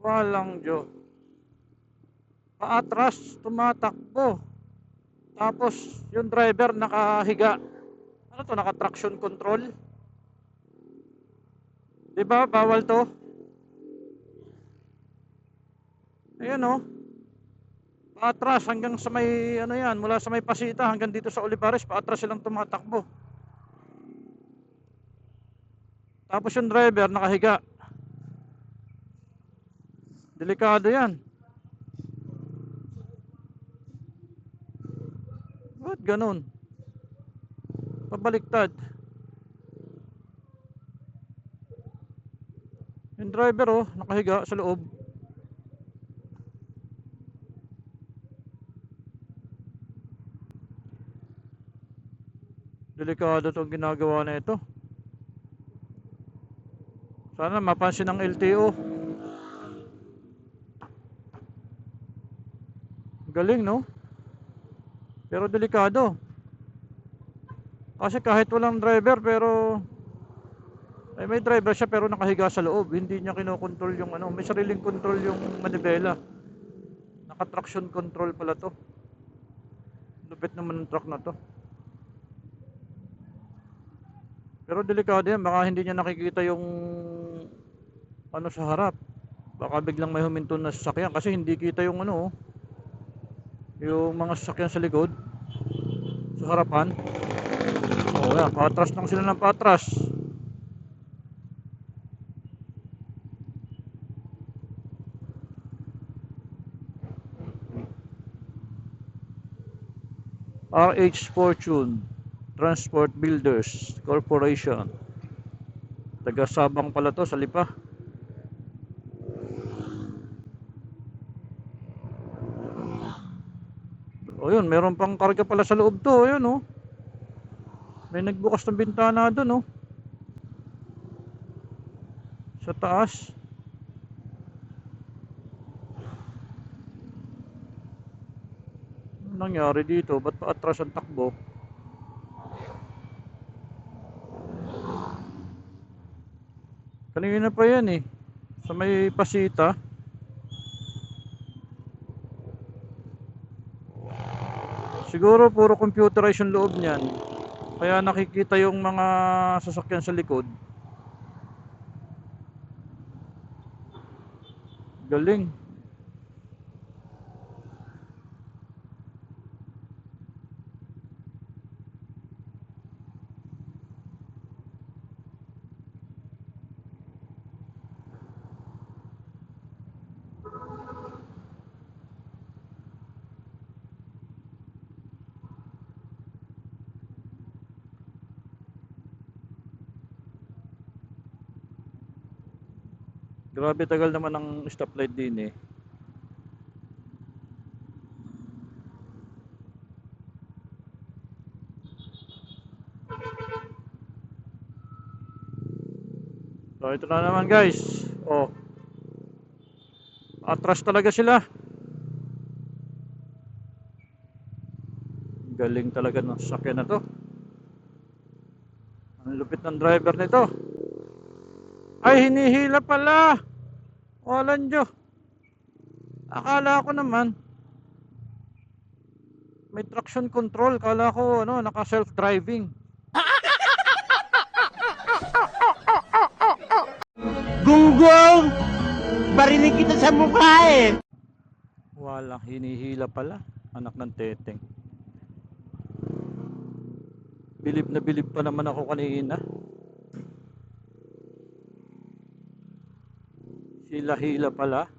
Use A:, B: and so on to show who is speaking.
A: Walang Diyo. Paatras, tumatakbo. Tapos yung driver nakahiga. Ano to, naka-traction control? 'Di ba? Bawal to. Ayan oh. Paatras hanggang sa may ano yan, mula sa may Pasita hanggang dito sa Olivares, paatras silang tumatakbo. Tapos yung driver nakahiga. Delikado yan. Ba't ganun? Pabaliktad. Yung driver oh, nakahiga sa loob. Delikado itong ginagawa na ito. Sana mapansin ng LTO. Galing no? Pero delikado. Kasi kahit walang driver pero may driver siya pero nakahiga sa loob. Hindi niya kinokontrol yung ano. May sariling control yung manibela. Naka-traction control pala to. Lupit naman ng truck na to. Pero delikado yan. Baka hindi niya nakikita yung ano sa harap. Baka biglang may huminto na sasakyan. Kasi hindi kita yung ano, yung mga sasakyan sa likod, sa harapan. O yan, patras lang sila ng patras. RH Fortune Transport Builders Corporation. Taga Sabang pala to, sa Lipa. O yun, meron pang karga pala sa loob to. Ayun oh. May nagbukas ng bintana doon oh. Sa taas. Anong nangyari dito? Ba't pa atras ang takbo? Kanina pa yan eh. Sa may Pasita. Siguro puro computerized yung loob niyan. Kaya nakikita yung mga sasakyan sa likod. Galing. Grabe tagal naman ang stoplight din eh. So ito na naman guys. Oh. Atras talaga sila. Galing talaga ng sasakyan na to. Ang lupit ng driver nito. Ay, hinihila pala. Walang Diyo. Akala ko naman may traction control. Akala ko ano, naka self-driving.
B: Gunggong! Barinig kita sa mukha eh!
A: Walang hinihila pala. Anak ng teteng. Bilib na bilib pa naman ako kanina. Hila-hila pala.